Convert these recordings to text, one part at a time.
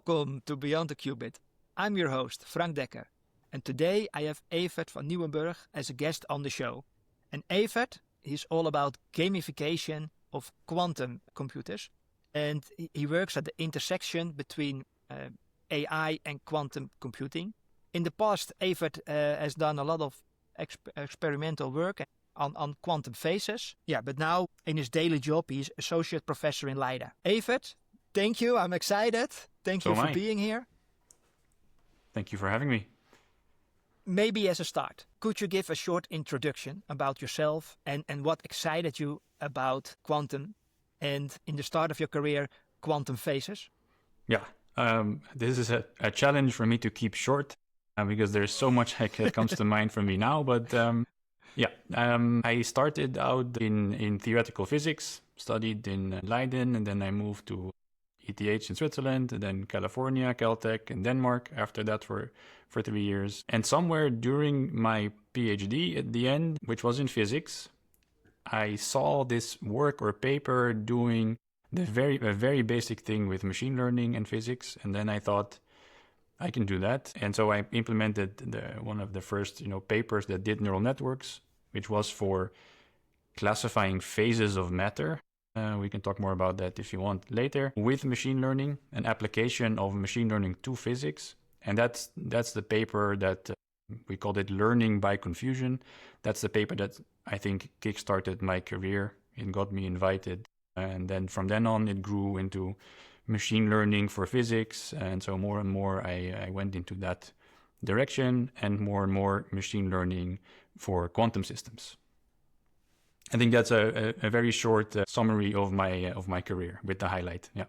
Welcome to Beyond the Qubit. I'm your host, Frank Dekker, and today I have Evert van Nieuwenburg as a guest on the show. And Evert, he's all about gamification of quantum computers, and he works at the intersection between AI and quantum computing. In the past, Evert has done a lot of experimental work on quantum phases. Yeah, but now in his daily job, he's associate professor in Leiden. Evert, thank you. I'm excited. Thank you for being here. Thank you for having me. Maybe as a start, could you give a short introduction about yourself and what excited you about quantum and in the start of your career, quantum phases? Yeah, this is a challenge for me to keep short because there's so much that comes to mind for me now. But I started out in theoretical physics, studied in Leiden, and then I moved to ETH in Switzerland, and then California, Caltech, and Denmark after that for 3 years. And somewhere during my PhD at the end, which was in physics, I saw this work or paper doing a very basic thing with machine learning and physics. And then I thought, I can do that. And so I implemented one of the first papers that did neural networks, which was for classifying phases of matter. We can talk more about that if you want later. With machine learning, an application of machine learning to physics. And that's the paper that we called it learning by confusion. That's the paper that I think kickstarted my career. It got me invited. And then from then on, it grew into machine learning for physics. And so more and more, I went into that direction and more machine learning for quantum systems. I think that's a very short summary of my career with the highlight. Yeah.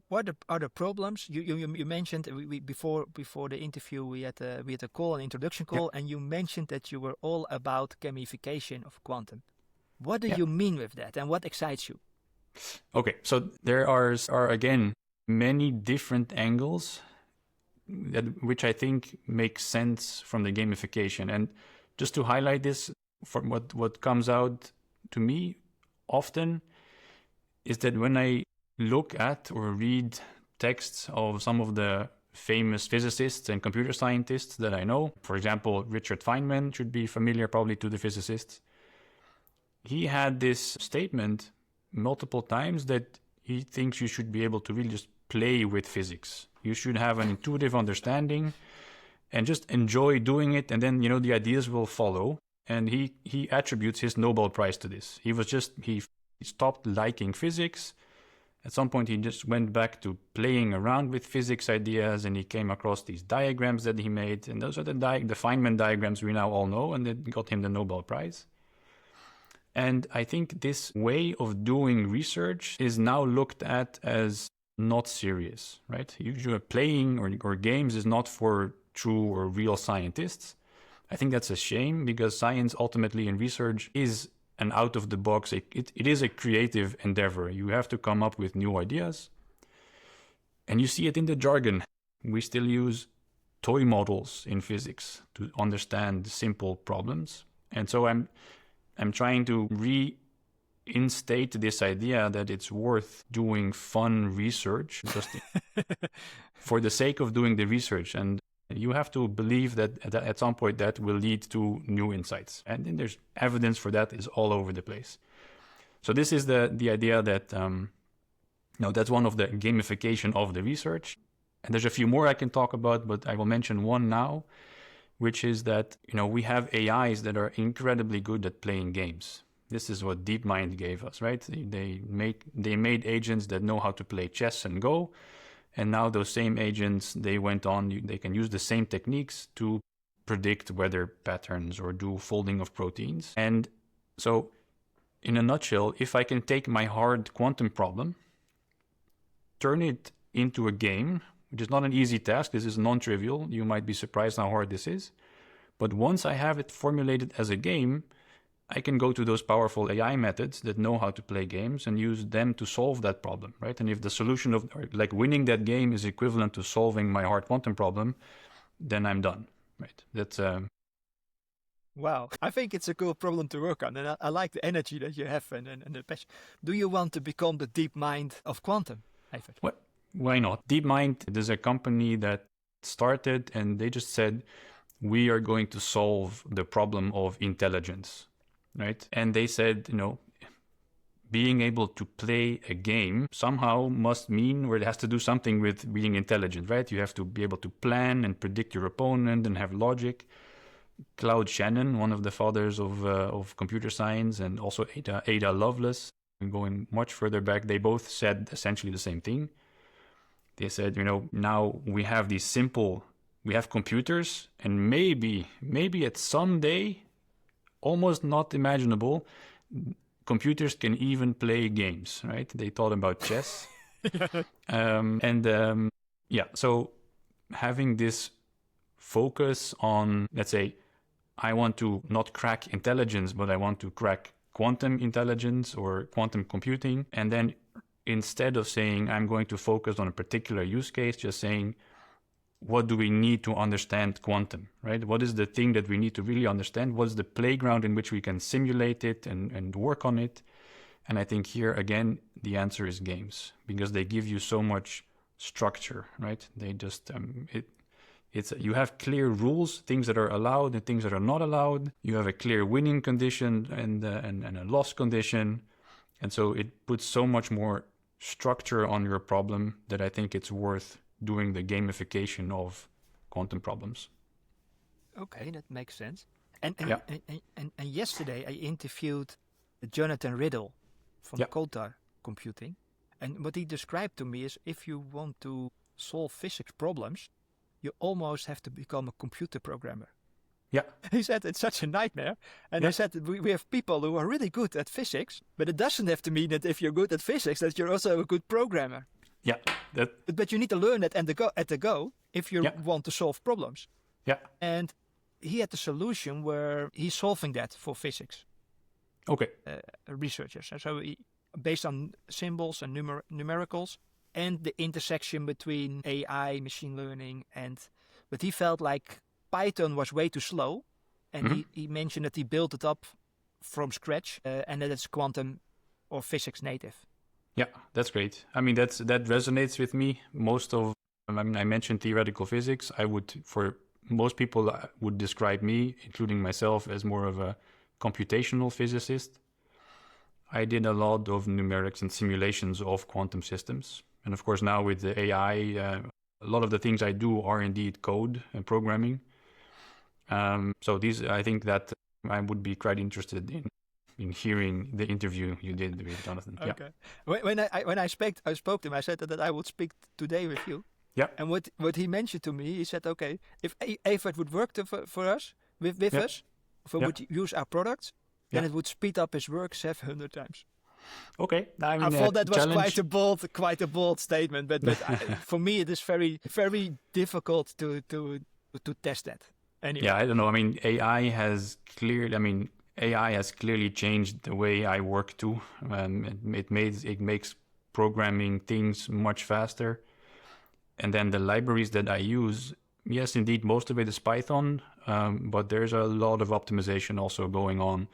What are the problems you mentioned before the interview? We had a call, an introduction call, and you mentioned that you were all about gamification of quantum. What do you mean with that, and what excites you? Okay, so there are again many different angles which I think make sense from the gamification. And just to highlight this, from what comes out to me often is that when I look at or read texts of some of the famous physicists and computer scientists that I know, for example, Richard Feynman should be familiar probably to the physicists. He had this statement multiple times that he thinks you should be able to really just play with physics. You should have an intuitive understanding and just enjoy doing it, and then the ideas will follow. And he attributes his Nobel Prize to this. He stopped liking physics. At some point, he just went back to playing around with physics ideas, and he came across these diagrams that he made. And those are the Feynman diagrams we now all know, and it got him the Nobel Prize. And I think this way of doing research is now looked at as not serious, right? Usually playing or games is not for true or real scientists. I think that's a shame because science ultimately in research is an out-of-the-box, it is a creative endeavor. You have to come up with new ideas. And you see it in the jargon. We still use toy models in physics to understand simple problems. And so I'm trying to reinstate this idea that it's worth doing fun research just for the sake of doing the research. And you have to believe that at some point that will lead to new insights. And then there's evidence for that is all over the place. So this is the idea that, that's one of the gamification of the research. And there's a few more I can talk about, but I will mention one now, which is that, we have AIs that are incredibly good at playing games. This is what DeepMind gave us, right? They made agents that know how to play chess and Go. And now those same agents, they can use the same techniques to predict weather patterns or do folding of proteins. And so in a nutshell, if I can take my hard quantum problem, turn it into a game, which is not an easy task, this is non-trivial, you might be surprised how hard this is. But once I have it formulated as a game, I can go to those powerful AI methods that know how to play games and use them to solve that problem, right? And if the solution of winning that game is equivalent to solving my hard quantum problem, then I'm done, right? That's Wow, I think it's a cool problem to work on, and I like the energy that you have and the passion. Do you want to become the deep mind of quantum, Evert? What? Why not? DeepMind, there's a company that started and they just said, we are going to solve the problem of intelligence, right? And they said, being able to play a game somehow must mean, or it has to do something with being intelligent, right? You have to be able to plan and predict your opponent and have logic. Claude Shannon, one of the fathers of computer science, and also Ada Lovelace, and going much further back, they both said essentially the same thing. They said, now we have we have computers, and maybe at some day, almost not imaginable, computers can even play games, right? They thought about chess. So having this focus on, let's say, I want to not crack intelligence, but I want to crack quantum intelligence or quantum computing. And then instead of saying, I'm going to focus on a particular use case, just saying, what do we need to understand quantum, right? What is the thing that we need to really understand? What's the playground in which we can simulate it and work on it? And I think here, again, the answer is games, because they give you so much structure, right? They just, you have clear rules, things that are allowed and things that are not allowed. You have a clear winning condition and a loss condition. And so it puts so much more structure on your problem that I think it's worth doing the gamification of quantum problems. Okay, that makes sense. And yesterday I interviewed Jonathan Riddle from Coulter Computing. And what he described to me is, if you want to solve physics problems, you almost have to become a computer programmer. Yeah. He said it's such a nightmare. And I said that we have people who are really good at physics, but it doesn't have to mean that if you're good at physics that you're also a good programmer. Yeah. But you need to learn that at the go if you want to solve problems. Yeah. And he had the solution where he's solving that for physics. Okay. Researchers. And so based on symbols and numericals and the intersection between AI, machine learning, but he felt like Python was way too slow. And he mentioned that he built it up from scratch and that it's quantum or physics native. Yeah, that's great. I mean, that resonates with me. I mentioned theoretical physics. For most people, would describe me, including myself, as more of a computational physicist. I did a lot of numerics and simulations of quantum systems. And of course, now with the AI, a lot of the things I do are indeed code and programming. I think that I would be quite interested in hearing the interview you did with Jonathan. Okay. Yeah. When I spoke to him, I said that I would speak today with you. Yeah. And what he mentioned to me, he said, okay, if Evert would work for us, with us, if he would use our products, then it would speed up his work 700 times. Okay. I thought that was quite a bold statement, but for me it is very, very difficult to test that. Anyway. Yeah, I don't know. I mean, AI has clearly changed the way I work too. It makes programming things much faster. And then the libraries that I use, yes, indeed, most of it is Python, but there's a lot of optimization also going on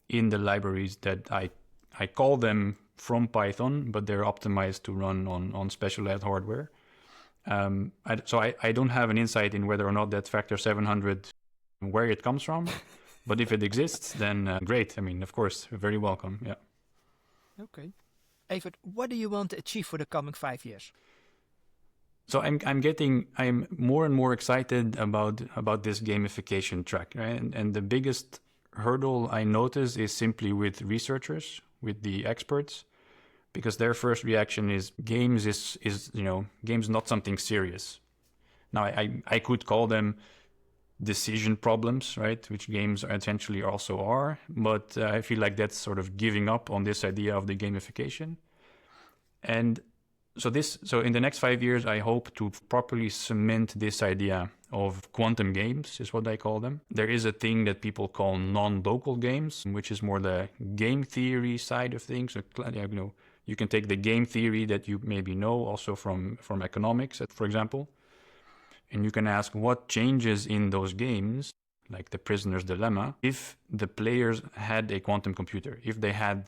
in the libraries that I call them from Python, but they're optimized to run on specialized hardware. So I don't have an insight in whether or not that factor 700, where it comes from. But if it exists, then great. I mean, of course, very welcome. Yeah. Okay. Evert, what do you want to achieve for the coming 5 years? So I'm more and more excited about this gamification track, right? And the biggest hurdle I notice is simply with researchers, with the experts, because their first reaction is games games not something serious. Now I could call them decision problems, right? Which games essentially also are, but I feel like that's sort of giving up on this idea of the gamification. And so in the next 5 years, I hope to properly cement this idea of quantum games, is what I call them. There is a thing that people call non-local games, which is more the game theory side of things. So, you can take the game theory that you maybe know also from economics, for example, and you can ask what changes in those games, like the prisoner's dilemma, if the players had a quantum computer, if they had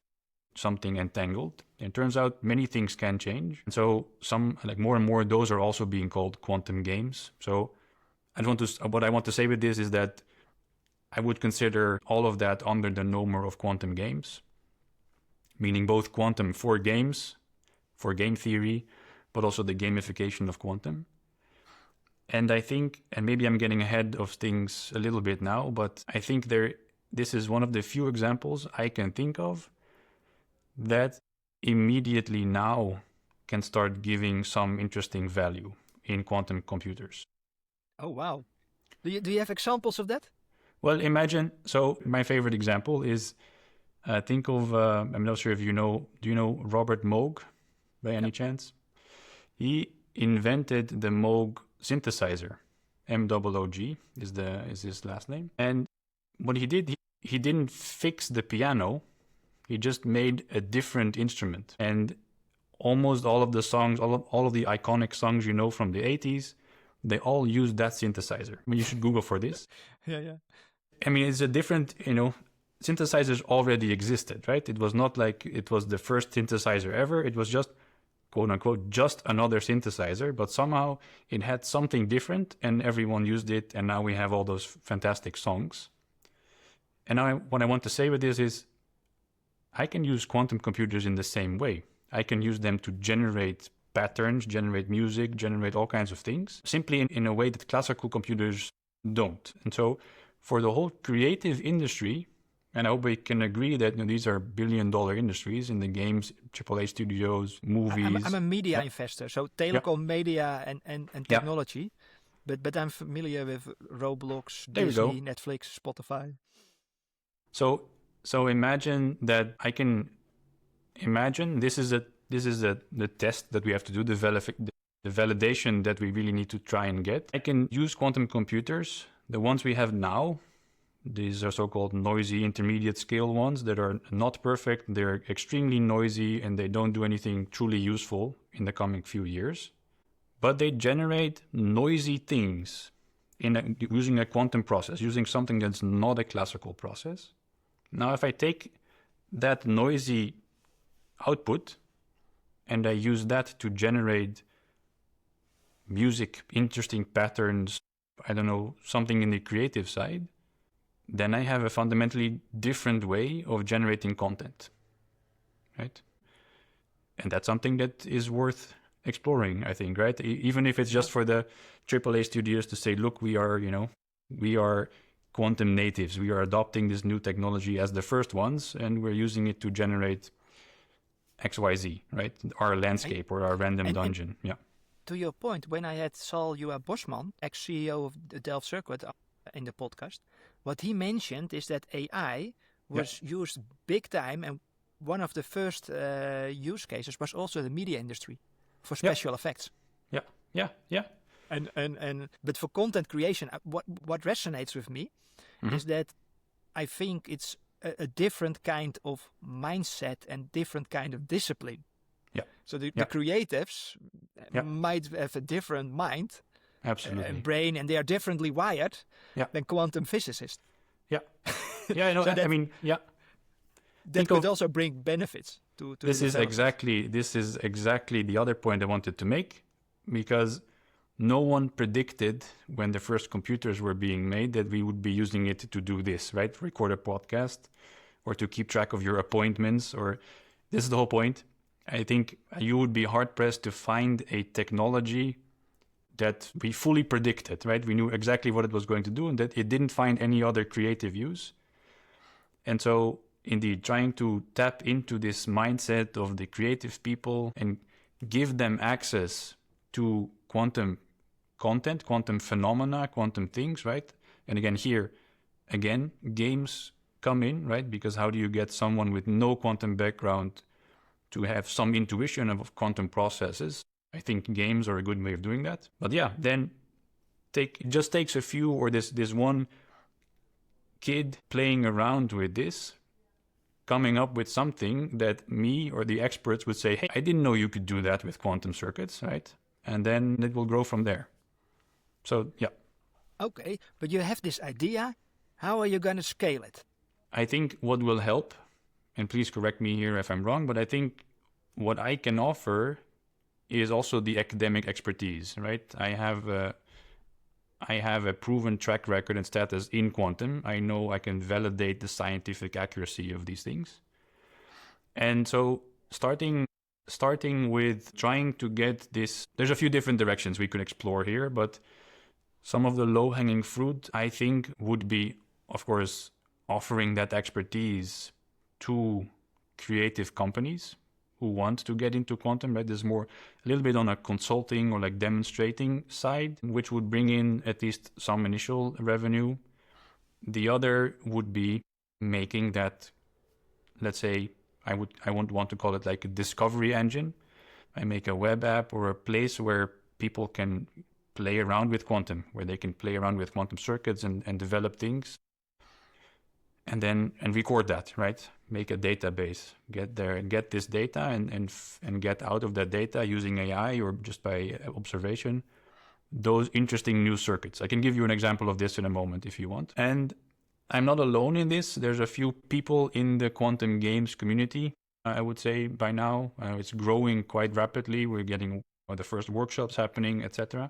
something entangled. It turns out many things can change. And so some, like more and more, those are also being called quantum games. So what I want to say with this is that I would consider all of that under the nomer of quantum games, meaning both quantum for games, for game theory, but also the gamification of quantum. And I think, and maybe I'm getting ahead of things a little bit now, but I think this is one of the few examples I can think of that immediately now can start giving some interesting value in quantum computers. Oh, wow. Do you have examples of that? Well, imagine, so my favorite example is, think of, I'm not sure if do you know Robert Moog by any chance? He invented the Moog synthesizer. Moog is his last name. And what he did, he didn't fix the piano, he just made a different instrument. And almost all of the songs, all of the iconic songs from the 80s, they all use that synthesizer. I mean, you should Google for this. Yeah. I mean, it's a different, synthesizers already existed, right? It was not like it was the first synthesizer ever. It was just, quote unquote, just another synthesizer, but somehow it had something different and everyone used it. And now we have all those fantastic songs. And now what I want to say with this is I can use quantum computers in the same way. I can use them to generate patterns, generate music, generate all kinds of things, simply in a way that classical computers don't. And so for the whole creative industry, and I hope we can agree that these are billion-dollar industries in the games, AAA studios, movies. I'm a media investor, so telecom, media, and technology. But I'm familiar with Roblox, Disney, Netflix, Spotify. So imagine that I can imagine this is the test that we have to do, the validation that we really need to try and get. I can use quantum computers, the ones we have now. These are so-called noisy intermediate scale ones that are not perfect. They're extremely noisy and they don't do anything truly useful in the coming few years. But they generate noisy things using a quantum process, using something that's not a classical process. Now, if I take that noisy output and I use that to generate music, interesting patterns, something in the creative side, then I have a fundamentally different way of generating content, right? And that's something that is worth exploring, I think, right? Even if it's just for the AAA studios to say, look, we are quantum natives. We are adopting this new technology as the first ones, and we're using it to generate XYZ, right? Our landscape or our random dungeon. Yeah. To your point, when I had Saul Bosman, ex-CEO of the Delft Circuit, in the podcast, what he mentioned is that AI was used big time, and one of the first use cases was also the media industry for special effects. Yeah. But for content creation, what resonates with me is that I think it's a different kind of mindset and different kind of discipline. Yeah. So the creatives might have a different mind, absolutely, brain, and they are differently wired than quantum physicists. Yeah. I know. So I mean, that could also bring benefits to this is exactly the other point I wanted to make, because no one predicted when the first computers were being made that we would be using it to do this, right? Record a podcast or to keep track of your appointments, or this is the whole point. I think you would be hard pressed to find a technology that we fully predicted, right? We knew exactly what it was going to do and that it didn't find any other creative use. And so indeed, trying to tap into this mindset of the creative people and give them access to quantum content, quantum phenomena, quantum things, right? And again, games come in, right? Because how do you get someone with no quantum background to have some intuition of quantum processes? I think games are a good way of doing that. But then it just takes a few, or this one kid playing around with this, coming up with something that me or the experts would say, hey, I didn't know you could do that with quantum circuits, right? And then it will grow from there. So, Okay, but you have this idea. How are you going to scale it? I think what will help, and please correct me here if I'm wrong, but I think what I can offer is also the academic expertise, right? I have a proven track record and status in quantum. I know I can validate the scientific accuracy of these things. And so starting with trying to get this, there's a few different directions we could explore here, but some of the low-hanging fruit, I think, would be, of course, offering that expertise to creative companies who want to get into quantum, right? There's more a little bit on a consulting or like demonstrating side, which would bring in at least some initial revenue. The other would be making that, let's say, I won't want to call it like a discovery engine. I make a web app or a place where people can play around with quantum, where they can play around with quantum circuits and develop things. And then record that, right? Make a database, get there and get this data and get out of that data using AI or just by observation, those interesting new circuits. I can give you an example of this in a moment if you want. And I'm not alone in this. There's a few people in the quantum games community, I would say by now. It's growing quite rapidly. We're getting the first workshops happening, etc.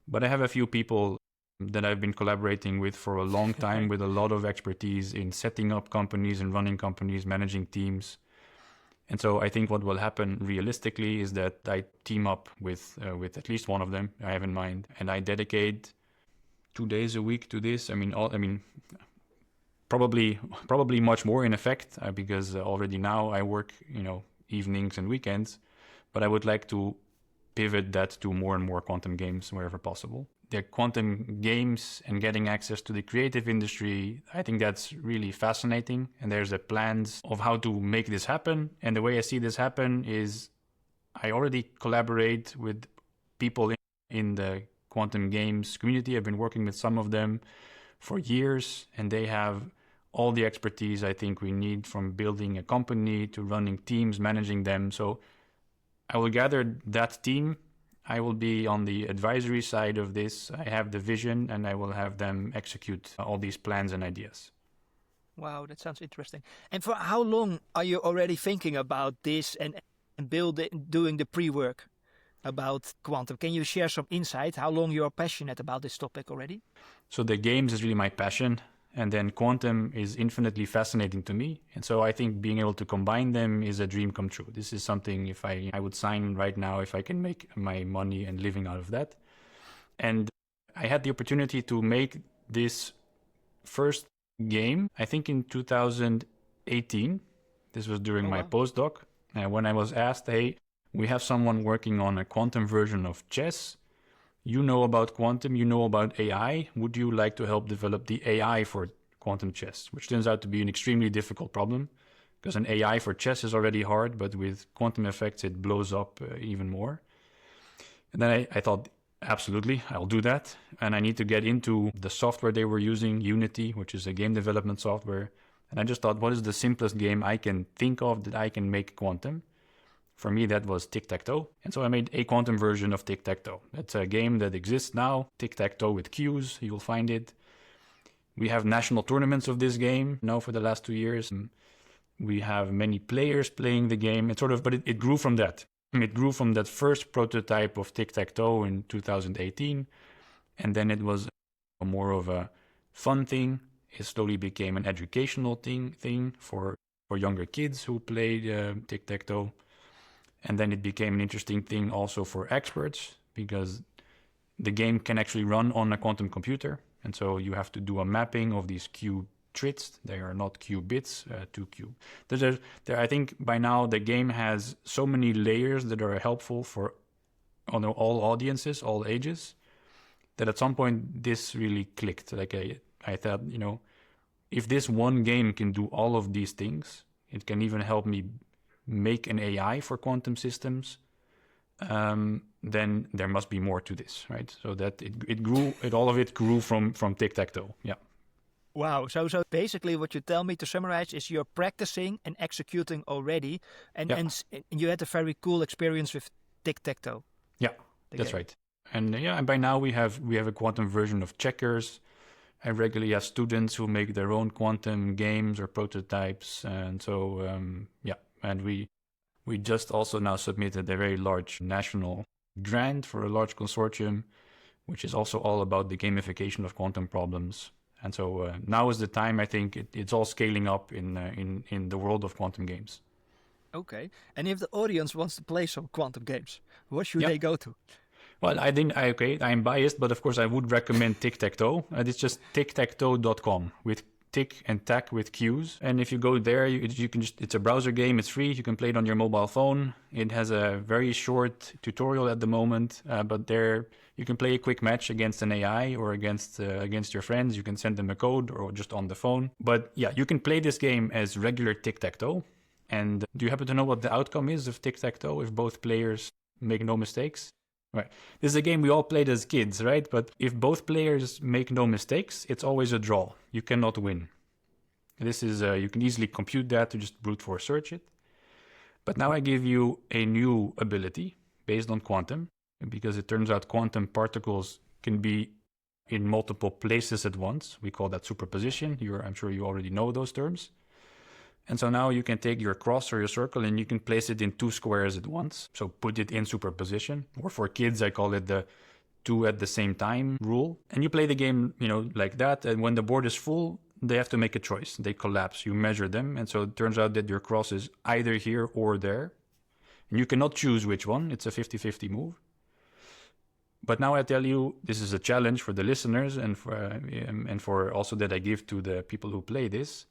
But I have a few people that I've been collaborating with for a long time with a lot of expertise in setting up companies and running companies, managing teams. And so I think what will happen realistically is that I team up with at least one of them I have in mind, and I dedicate 2 days a week to this. Probably much more in effect, because already now I work, evenings and weekends, but I would like to pivot that to more and more quantum games wherever possible. The quantum games and getting access to the creative industry, I think that's really fascinating. And there's the plans of how to make this happen. And the way I see this happen is I already collaborate with people in the quantum games community. I've been working with some of them for years, and they have all the expertise I think we need, from building a company to running teams, managing them. So I will gather that team. I will be on the advisory side of this. I have the vision, and I will have them execute all these plans and ideas. Wow, that sounds interesting. And for how long are you already thinking about this and doing the pre-work about quantum? Can you share some insight how long you're passionate about this topic already? So the games is really my passion. And then quantum is infinitely fascinating to me. And so I think being able to combine them is a dream come true. This is something if I would sign right now if I can make my money and living out of that. And I had the opportunity to make this first game, I think in 2018. This was during my postdoc. When I was asked, hey, we have someone working on a quantum version of chess. You know about quantum, you know about AI. Would you like to help develop the AI for quantum chess? Which turns out to be an extremely difficult problem, because an AI for chess is already hard, but with quantum effects, it blows up even more. And then I thought, absolutely, I'll do that. And I need to get into the software they were using, Unity, which is a game development software. And I just thought, what is the simplest game I can think of that I can make quantum? For me, that was tic-tac-toe. And so I made a quantum version of tic-tac-toe. That's a game that exists now, tic-tac-toe with cues. You'll find it. We have national tournaments of this game now for the last 2 years. We have many players playing the game. But it grew from that. It grew from that first prototype of tic-tac-toe in 2018. And then it was more of a fun thing. It slowly became an educational thing for younger kids who played tic-tac-toe. And then it became an interesting thing also for experts, because the game can actually run on a quantum computer. And so you have to do a mapping of these Q trits. They are not qubits, 2Q. I think by now the game has so many layers that are helpful for all audiences, all ages, that at some point this really clicked. Like I thought, if this one game can do all of these things, it can even help me make an AI for quantum systems, then there must be more to this, right? So that it grew, all of it grew from tic-tac-toe. Yeah. Wow. So basically what you tell me, to summarize, is you're practicing and executing already, and you had a very cool experience with tic-tac-toe. Yeah, that's right. And and by now we have a quantum version of checkers. I regularly have students who make their own quantum games or prototypes. And so, and we just also now submitted a very large national grant for a large consortium, which is also all about the gamification of quantum problems. And so now is the time, I think, it's all scaling up in the world of quantum games. Okay. And if the audience wants to play some quantum games, what should they go to? Well, I'm biased, but of course I would recommend tic-tac-toe. It's just tic-tac-toe.com with tick and tac with Q's. And if you go there, you can it's a browser game. It's free. You can play it on your mobile phone. It has a very short tutorial at the moment, but there you can play a quick match against an AI or against your friends. You can send them a code or just on the phone. But yeah, you can play this game as regular tic-tac-toe. And do you happen to know what the outcome is of tic-tac-toe if both players make no mistakes? Right. This is a game we all played as kids, right? But if both players make no mistakes, it's always a draw. You cannot win. This is, you can easily compute that to just brute force search it. But now I give you a new ability based on quantum, because it turns out quantum particles can be in multiple places at once. We call that superposition. I'm sure you already know those terms. And so now you can take your cross or your circle and you can place it in two squares at once. So put it in superposition. Or for kids, I call it the two at the same time rule. And you play the game, like that. And when the board is full, they have to make a choice. They collapse. You measure them. And so it turns out that your cross is either here or there. And you cannot choose which one. It's a 50-50 move. But now I tell you, this is a challenge for the listeners and for also that I give to the people who play this.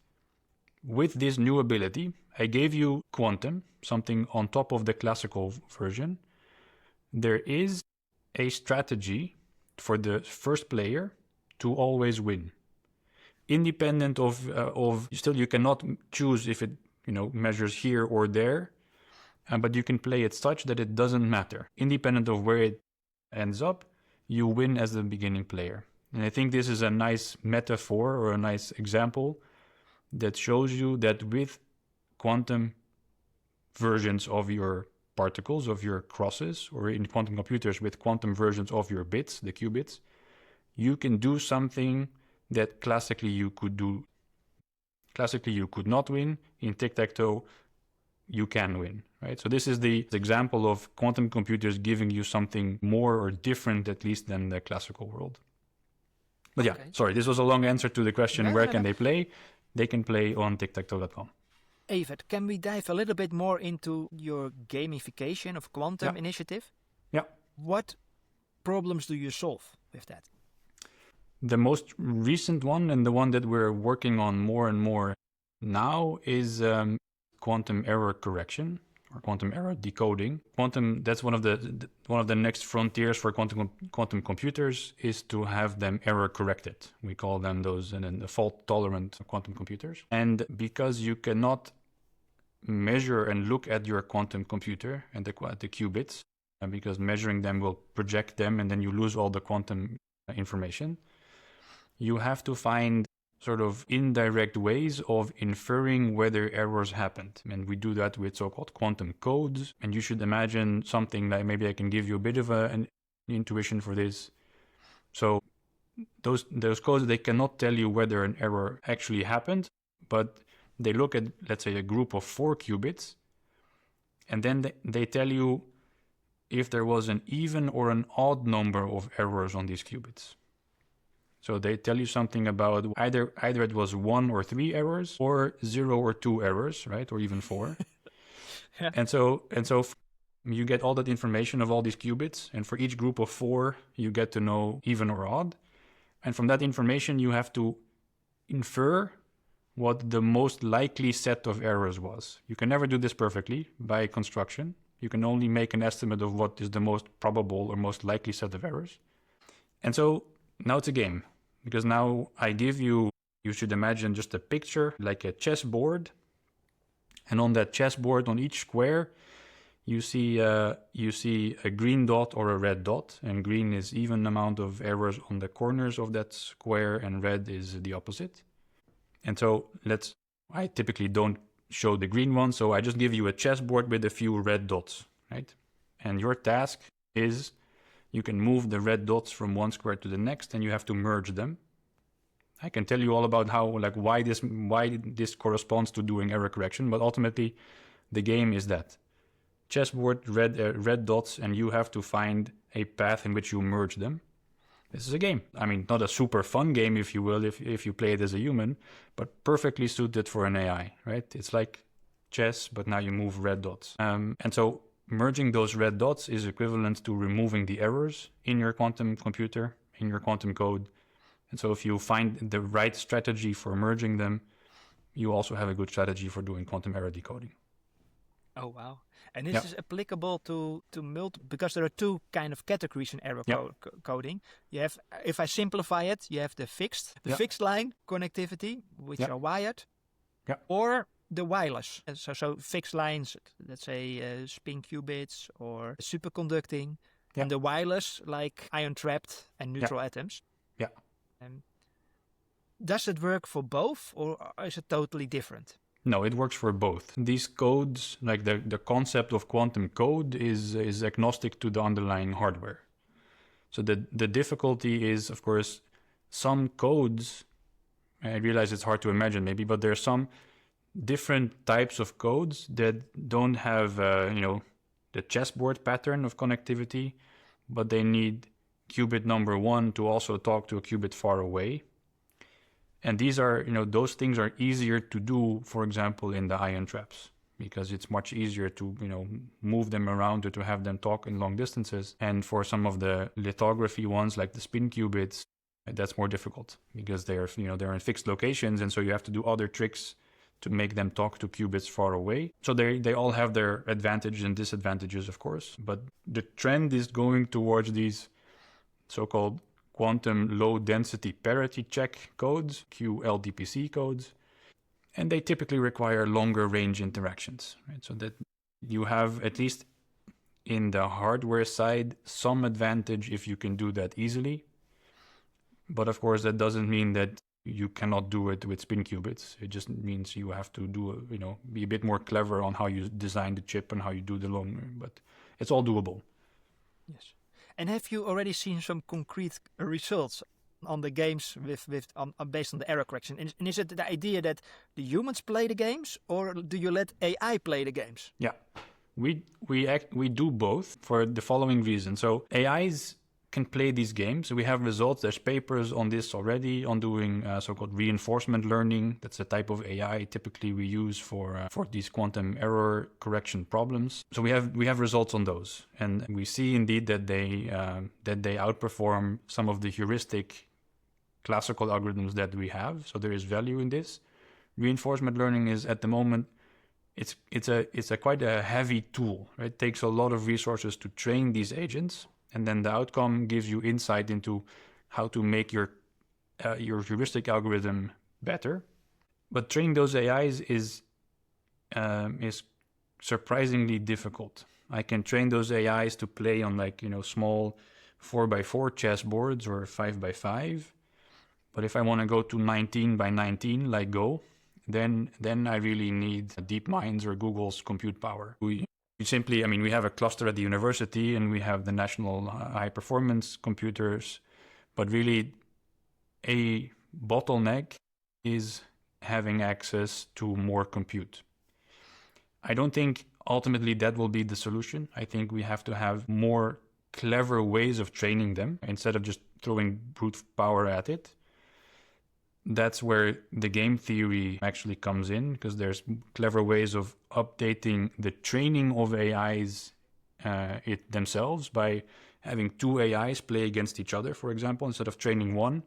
With this new ability, I gave you quantum, something on top of the classical version. There is a strategy for the first player to always win. Independent of still you cannot choose if it, measures here or there, but you can play it such that it doesn't matter. Independent of where it ends up, you win as the beginning player. And I think this is a nice metaphor or a nice example that shows you that with quantum versions of your particles, of your crosses, or in quantum computers with quantum versions of your bits, the qubits, you can do something that classically you could do. Classically you could not win. In tic-tac-toe, you can win, right? So this is the example of quantum computers giving you something more or different, at least, than the classical world. But okay. Sorry, this was a long answer to the question, where can they play? They can play on tic-tac-toe.com. Evert, can we dive a little bit more into your gamification of quantum initiative? Yeah. What problems do you solve with that? The most recent one, and the one that we're working on more and more now, is quantum error correction or quantum error decoding. Quantum, that's one of the next frontiers for quantum computers, is to have them error corrected. We call them those fault tolerant quantum computers. And because you cannot measure and look at your quantum computer and the qubits, because measuring them will project them and then you lose all the quantum information, you have to find sort of indirect ways of inferring whether errors happened. And we do that with so-called quantum codes. And you should imagine something like, maybe I can give you a bit of an intuition for this. So those codes, they cannot tell you whether an error actually happened, but they look at, let's say, a group of 4 qubits, and then they tell you if there was an even or an odd number of errors on these qubits. So they tell you something about either it was 1 or 3 errors, or 0 or 2 errors, right? Or even 4. Yeah. And so you get all that information of all these qubits, and for each group of 4, you get to know even or odd. And from that information, you have to infer what the most likely set of errors was. You can never do this perfectly by construction. You can only make an estimate of what is the most probable or most likely set of errors. And so now it's a game, because now I give you should imagine just a picture like a chessboard. And on that chessboard, on each square, you see a green dot or a red dot. And green is even amount of errors on the corners of that square, and red is the opposite. And so I typically don't show the green one, so I just give you a chessboard with a few red dots, right? And your task is you can move the red dots from one square to the next, and you have to merge them. I can tell you all about how, like, why this corresponds to doing error correction, but ultimately the game is that chessboard, red dots, and you have to find a path in which you merge them. This is a game. I mean, not a super fun game, if you will, if you play it as a human, but perfectly suited for an AI, right? It's like chess, but now you move red dots. And so merging those red dots is equivalent to removing the errors in your quantum computer, in your quantum code. And so if you find the right strategy for merging them, you also have a good strategy for doing quantum error decoding. Oh, wow. And this is applicable to because there are two kind of categories in error coding. You have, if I simplify it, you have the fixed line connectivity, which are wired, or the wireless. And so fixed lines, let's say spin qubits or superconducting, and the wireless, like ion trapped and neutral atoms. Yeah. Does it work for both, or is it totally different? No, it works for both. These codes, like the concept of quantum code is agnostic to the underlying hardware. So the difficulty is, of course, some codes, I realize it's hard to imagine maybe, but there are some different types of codes that don't have, the chessboard pattern of connectivity, but they need qubit number 1 to also talk to a qubit far away. And these are, those things are easier to do, for example, in the ion traps, because it's much easier to, move them around or to have them talk in long distances. And for some of the lithography ones, like the spin qubits, that's more difficult because they're in fixed locations. And so you have to do other tricks to make them talk to qubits far away. So they all have their advantages and disadvantages, of course. But the trend is going towards these so-called quantum low density parity check codes, QLDPC codes, and they typically require longer range interactions, right? So that you have, at least in the hardware side, some advantage if you can do that easily. But of course, that doesn't mean that you cannot do it with spin qubits. It just means you have to be a bit more clever on how you design the chip and how you do the long, but it's all doable. Yes. And have you already seen some concrete results on the games based on the error correction? And is it the idea that the humans play the games, or do you let AI play the games? Yeah, we do both for the following reason. So AIs can play these games. We have results. There's papers on this already on doing so-called reinforcement learning. That's the type of AI typically we use for these quantum error correction problems. So we have results on those, and we see indeed that they outperform some of the heuristic classical algorithms that we have. So there is value in this. Reinforcement learning is, at the moment, it's quite a heavy tool. Right? It takes a lot of resources to train these agents. And then the outcome gives you insight into how to make your heuristic algorithm better. But training those AIs is surprisingly difficult. I can train those AIs to play on small 4x4 chessboards or 5x5. But if I want to go to 19x19 like Go, then I really need DeepMind's or Google's compute power. We have a cluster at the university and we have the national high performance computers, but really a bottleneck is having access to more compute. I don't think ultimately that will be the solution. I think we have to have more clever ways of training them instead of just throwing brute power at it. That's where the game theory actually comes in, because there's clever ways of updating the training of AIs themselves by having two AIs play against each other, for example, instead of training one.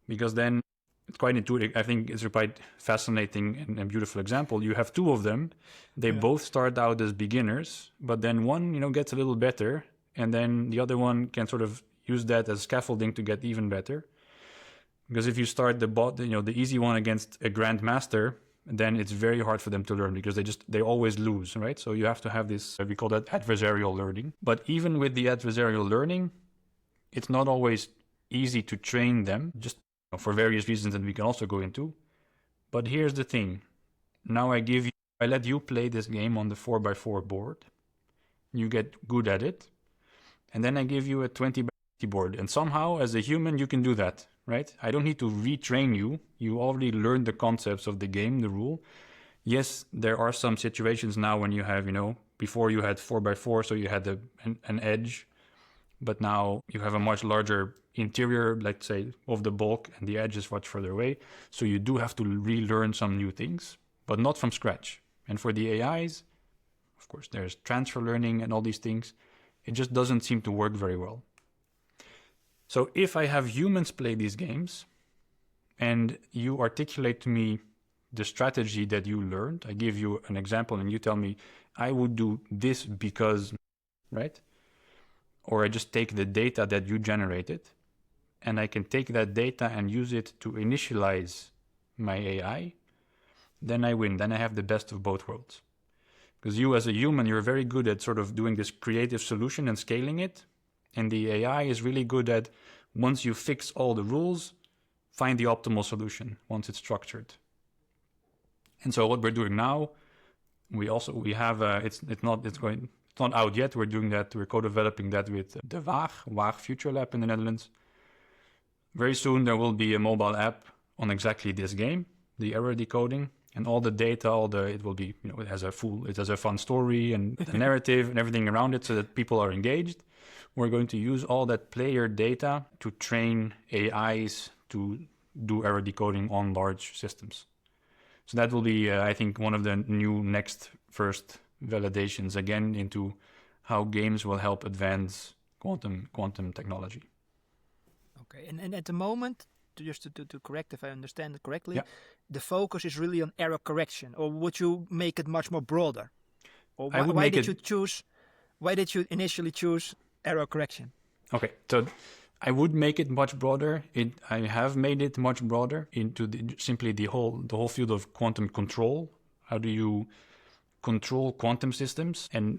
Because then it's quite intuitive. I think it's a quite fascinating and beautiful example. You have two of them. They both start out as beginners, but then one, gets a little better, and then the other one can sort of use that as scaffolding to get even better. Because if you start the easy one against a grandmaster, then it's very hard for them to learn because they always lose, right? So you have to have this, we call that adversarial learning. But even with the adversarial learning, it's not always easy to train them, just for various reasons that we can also go into. But here's the thing. Now I let you play this game on the 4x4 board. You get good at it. And then I give you a 20x keyboard. And somehow, as a human, you can do that, right? I don't need to retrain you. You already learned the concepts of the game, the rule. Yes, there are some situations now when you have, before you had 4x4, so you had an edge, but now you have a much larger interior, let's say, of the bulk, and the edge is much further away. So you do have to relearn some new things, but not from scratch. And for the AIs, of course, there's transfer learning and all these things. It just doesn't seem to work very well. So if I have humans play these games and you articulate to me the strategy that you learned, I give you an example and you tell me, I would do this because, right? Or I just take the data that you generated and I can take that data and use it to initialize my AI, then I win. Then I have the best of both worlds. Because you as a human, you're very good at sort of doing this creative solution and scaling it. And the AI is really good at, once you fix all the rules, find the optimal solution once it's structured. And so what we're doing now, we have it's not out yet. We're doing that. We're co-developing that with the Waag Future Lab in the Netherlands. Very soon there will be a mobile app on exactly this game, the error decoding, and all the data. It will be, it has a fun story and the narrative and everything around it, so that people are engaged. We're going to use all that player data to train AIs to do error decoding on large systems. So that will be, I think, one of the new next first validations again into how games will help advance quantum technology. Okay, and at the moment, just to correct if I understand it correctly, yeah. The focus is really on error correction, or would you make it much more broader? Or why did you initially choose error correction? Okay, so I would make it much broader. I have made it much broader into simply the whole field of quantum control. How do you control quantum systems? And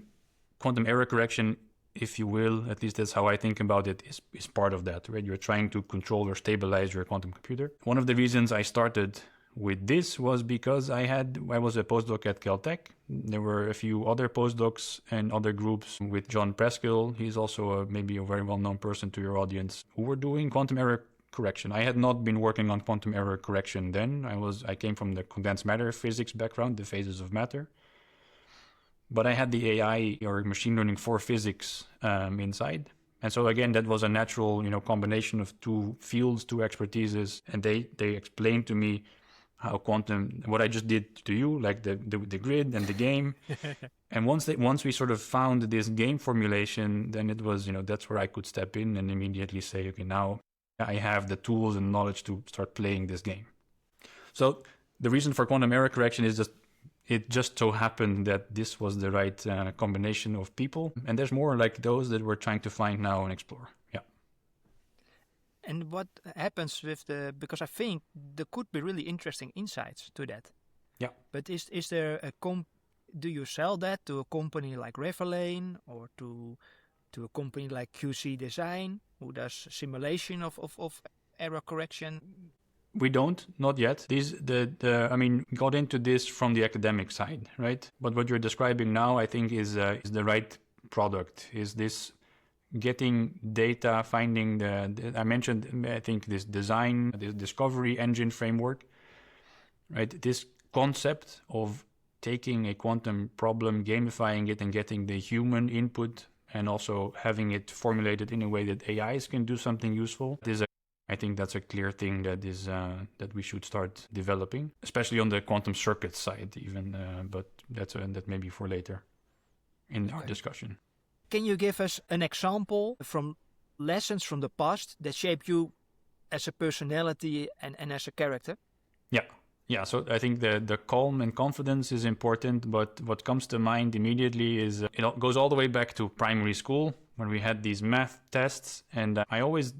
quantum error correction, if you will, at least that's how I think about it, is part of that, right? You're trying to control or stabilize your quantum computer. One of the reasons I started with this was because I was a postdoc at Caltech. There were a few other postdocs and other groups with John Preskill. He's also maybe a very well-known person to your audience, who were doing quantum error correction. I had not been working on quantum error correction then. I came from the condensed matter physics background, the phases of matter. But I had the AI or machine learning for physics inside. And so again, that was a natural, combination of two fields, two expertises. And they explained to me how what I just did to you, like the grid and the game. And once we sort of found this game formulation, then it was, that's where I could step in and immediately say, okay, now I have the tools and knowledge to start playing this game. So the reason for quantum error correction is it just so happened that this was the right combination of people. And there's more like those that we're trying to find now and explore. Yeah. And what happens because I think there could be really interesting insights to that. Yeah. But is there do you sell that to a company like Revelane or to a company like QC Design, who does simulation of error correction? We don't, not yet. Got into this from the academic side, right? But what you're describing now, I think, is the right product. Is this getting data, finding I mentioned, I think, this design, this discovery engine framework, right? This concept of taking a quantum problem, gamifying it, and getting the human input, and also having it formulated in a way that AIs can do something useful. I think that's a clear thing that we should start developing, especially on the quantum circuit side, even. But that may be for later in our discussion. Can you give us an example from lessons from the past that shaped you as a personality and as a character? Yeah. So I think the calm and confidence is important, but what comes to mind immediately is it goes all the way back to primary school when we had these math tests, and I always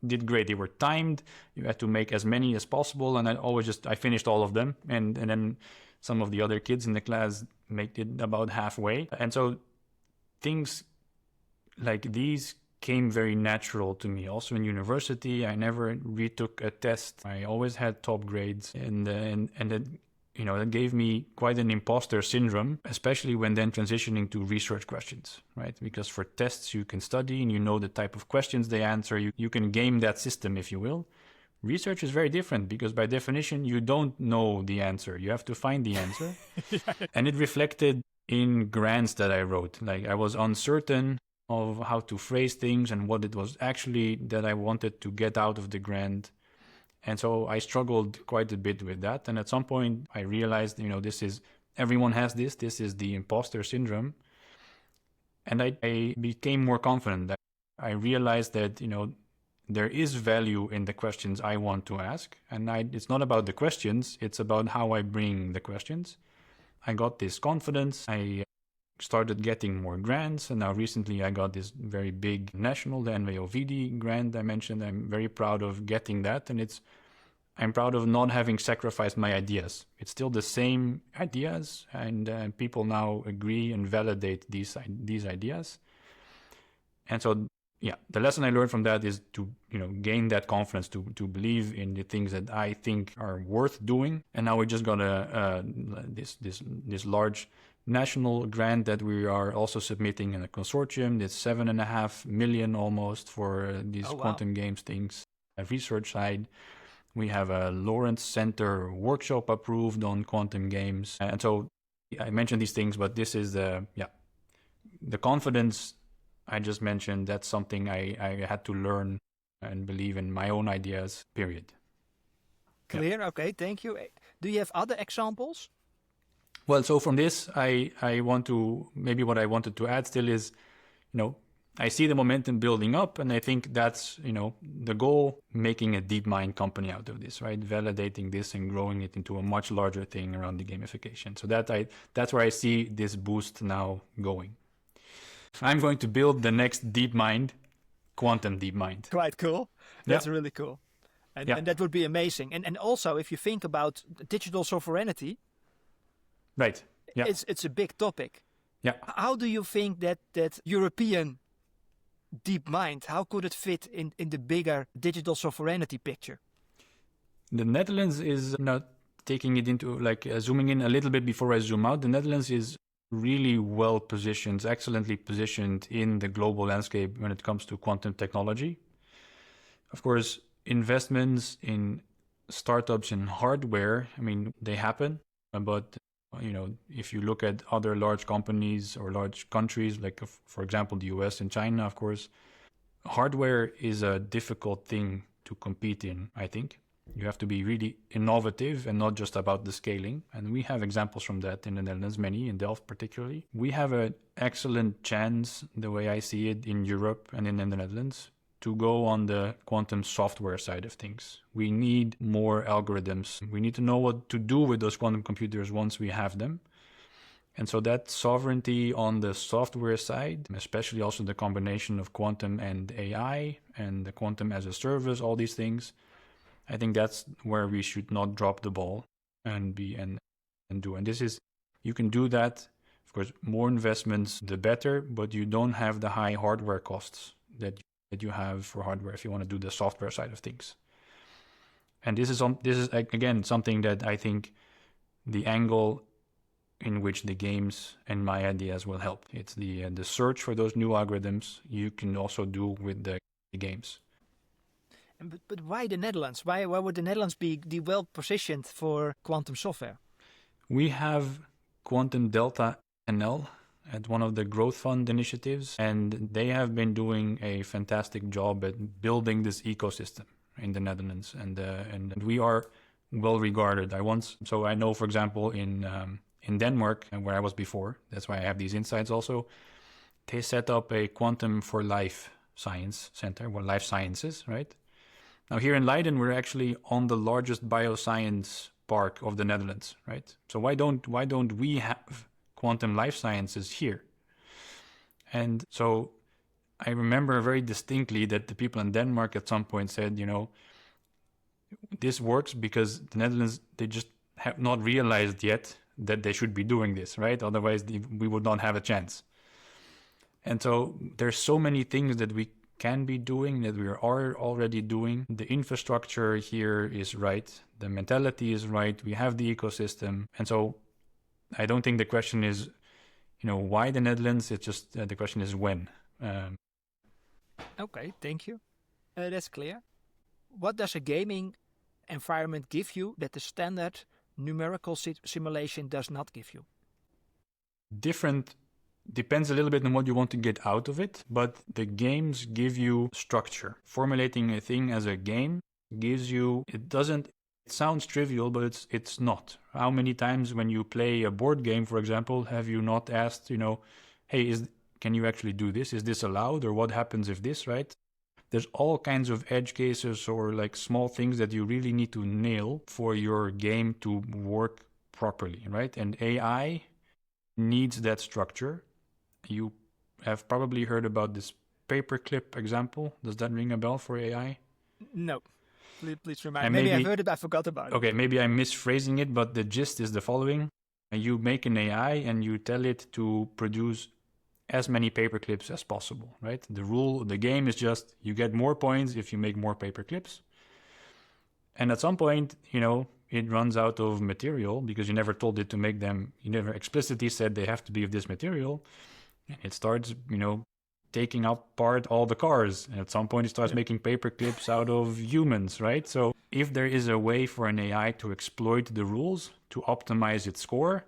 did great. They were timed. You had to make as many as possible, and I finished all of them, and then some of the other kids in the class made it about halfway. And so things like these came very natural to me. Also in university, I never retook a test. I always had top grades, and that gave me quite an imposter syndrome, especially when then transitioning to research questions, right? Because for tests, you can study and you know the type of questions they answer. You can game that system, if you will. Research is very different because by definition, you don't know the answer. You have to find the answer. And it reflected in grants that I wrote. Like I was uncertain of how to phrase things and what it was actually that I wanted to get out of the grant. And so I struggled quite a bit with that. And at some point I realized, everyone has this. This is the imposter syndrome. And I became more confident. I realized that, there is value in the questions I want to ask. And it's not about the questions. It's about how I bring the questions. I got this confidence. I started getting more grants. And now recently I got this very big national, the NVOVD grant I mentioned. I'm very proud of getting that. And I'm proud of not having sacrificed my ideas. It's still the same ideas. And people now agree and validate these ideas. And so, the lesson I learned from that is to, gain that confidence, to believe in the things that I think are worth doing. And now we just got this large national grant that we are also submitting in a consortium. It's 7.5 million almost for these quantum games things. A research side, we have a Lawrence Center workshop approved on quantum games. And so I mentioned these things, but this is the confidence I just mentioned. That's something I had to learn and believe in my own ideas, period. Clear. Okay, thank you. Do you have other examples? Well, so from this, I want to, maybe what I wanted to add still is, I see the momentum building up, and I think that's, the goal, making a DeepMind company out of this, right? Validating this and growing it into a much larger thing around the gamification. So that's where I see this boost now going. I'm going to build the next DeepMind, quantum DeepMind. Quite cool. That's really cool. And that would be amazing. And also, if you think about digital sovereignty, right? Yeah, it's a big topic. Yeah. How do you think that European DeepMind, how could it fit in the bigger digital sovereignty picture? The Netherlands is not taking it into, zooming in a little bit before I zoom out. The Netherlands is really well positioned, excellently positioned in the global landscape when it comes to quantum technology. Of course, investments in startups in hardware, they happen, but if you look at other large companies or large countries, like for example the US and China, of course, hardware is a difficult thing to compete in. I think you have to be really innovative and not just about the scaling. And we have examples from that in the Netherlands, many in Delft particularly. We have an excellent chance, the way I see it, in Europe and in the Netherlands, to go on the quantum software side of things. We need more algorithms. We need to know what to do with those quantum computers once we have them. And so that sovereignty on the software side, especially also the combination of quantum and AI and the quantum as a service, all these things, I think that's where we should not drop the ball and do. And this is, you can do that. Of course, more investments, the better, but you don't have the high hardware costs that you have for hardware if you want to do the software side of things. And this is again something that I think the angle in which the games and my ideas will help. It's the search for those new algorithms you can also do with the games. But why the Netherlands? Why would the Netherlands be well positioned for quantum software? We have Quantum Delta NL at one of the Growth Fund initiatives, and they have been doing a fantastic job at building this ecosystem in the Netherlands, and we are well regarded. So I know, for example, in Denmark, where I was before, that's why I have these insights also, they set up a Quantum for Life Science Center, or life sciences, right? Now here in Leiden, we're actually on the largest bioscience park of the Netherlands, right? So why don't we have quantum life sciences here? And so I remember very distinctly that the people in Denmark at some point said, this works because the Netherlands, they just have not realized yet that they should be doing this, right? Otherwise we would not have a chance. And so there's so many things that we can be doing, that we are already doing. The infrastructure here is right. The mentality is right. We have the ecosystem. And so I don't think the question is, why the Netherlands? It's just the question is when. Okay, thank you. That's clear. What does a gaming environment give you that the standard numerical simulation does not give you? Different depends a little bit on what you want to get out of it, but the games give you structure. Formulating a thing as a game gives you, it sounds trivial, but it's not. How many times when you play a board game, for example, have you not asked, hey, can you actually do this? Is this allowed? Or what happens if this, right? There's all kinds of edge cases or like small things that you really need to nail for your game to work properly, right? And AI needs that structure. You have probably heard about this paperclip example. Does that ring a bell for AI? No. Please remind me. Maybe I've heard it, I forgot about it. Okay, maybe I'm misphrasing it, but the gist is the following. You make an AI and you tell it to produce as many paper clips as possible, right? The game is just you get more points if you make more paper clips. And at some point, it runs out of material because you never told it to make them, you never explicitly said they have to be of this material. And it starts, taking apart all the cars. And at some point, it starts making paper clips out of humans, right? So if there is a way for an AI to exploit the rules to optimize its score,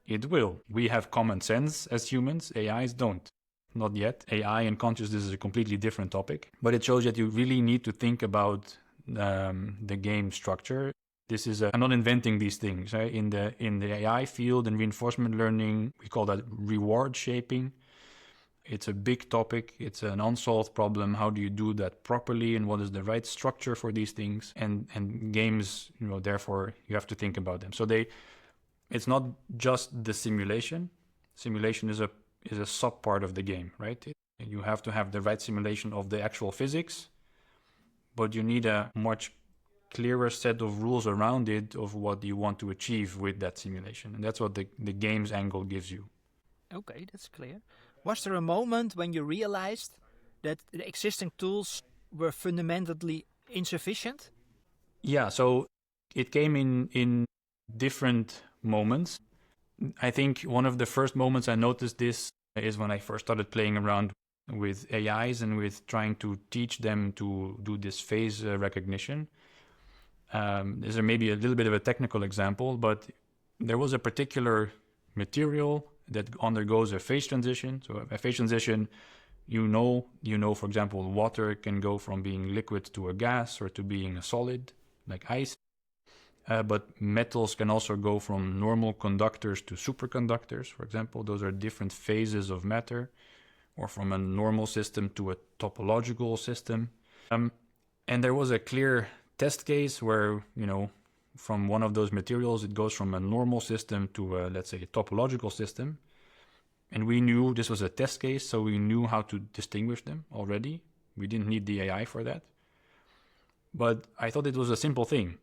it will. We have common sense as humans. AIs don't. Not yet. AI and consciousness is a completely different topic. But it shows that you really need to think about the game structure. This is I'm not inventing these things. Right? In the AI field and reinforcement learning, we call that reward shaping. It's a big topic. It's an unsolved problem. How do you do that properly? And what is the right structure for these things? And games, therefore, you have to think about them. So it's not just the simulation. Simulation is a sub part of the game, right? You have to have the right simulation of the actual physics, but you need a much clearer set of rules around it of what you want to achieve with that simulation. And that's what the games angle gives you. Okay, that's clear. Was there a moment when you realized that the existing tools were fundamentally insufficient? Yeah, so it came in different moments. I think one of the first moments I noticed this is when I first started playing around with AIs and with trying to teach them to do this phase recognition. This is maybe a little bit of a technical example, but there was a particular material that undergoes a phase transition. So a phase transition, for example, water can go from being liquid to a gas or to being a solid, like ice. But metals can also go from normal conductors to superconductors, for example. Those are different phases of matter, or from a normal system to a topological system. And there was a clear test case where, from one of those materials, it goes from a normal system to, let's say, a topological system. And we knew this was a test case, so we knew how to distinguish them already. We didn't need the AI for that. But I thought it was a simple thing.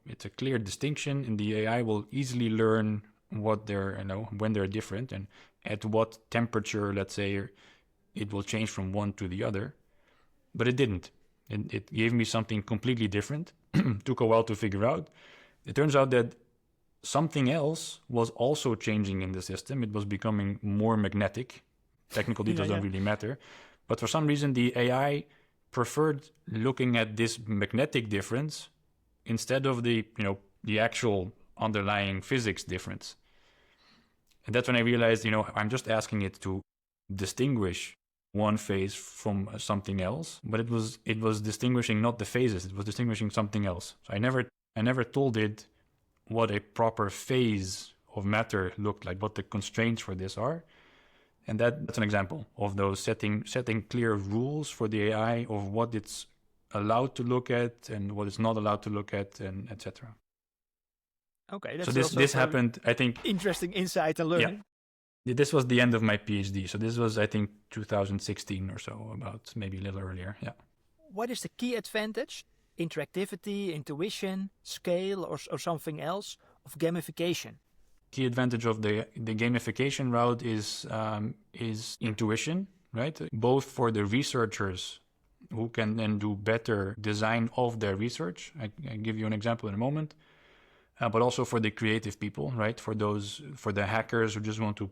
It's a clear distinction, and the AI will easily learn what they're, when they're different and at what temperature, let's say, it will change from one to the other. But it didn't. It gave me something completely different. Took a while to figure out. It turns out that something else was also changing in the system. It was becoming more magnetic. Technical details don't really matter. But for some reason, the AI preferred looking at this magnetic difference instead of the actual underlying physics difference. And that's when I realized, I'm just asking it to distinguish one phase from something else, but it was distinguishing not the phases, it was distinguishing something else. So I never told it what a proper phase of matter looked like, what the constraints for this are. And that's an example of those setting clear rules for the AI of what it's allowed to look at and what it's not allowed to look at, and etc. Okay, that's so this happened, I think. Interesting insight and learning. Yeah. This was the end of my PhD. So this was, I think, 2016 or so, about maybe a little earlier. Yeah. What is the key advantage, interactivity, intuition, scale, or something else of gamification? Key advantage of the gamification route is intuition, right? Both for the researchers who can then do better design of their research. I give you an example in a moment. But also for the creative people, right? For the hackers who just want to,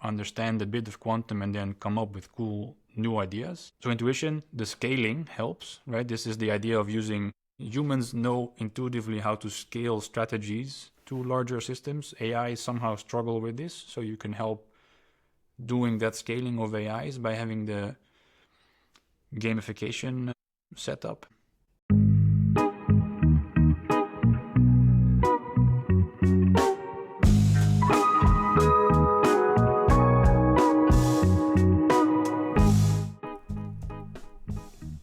understand a bit of quantum and then come up with cool new ideas. So intuition, the scaling helps, right? This is the idea of using humans know intuitively how to scale strategies to larger systems. AI somehow struggle with this, so you can help doing that scaling of AIs by having the gamification set up.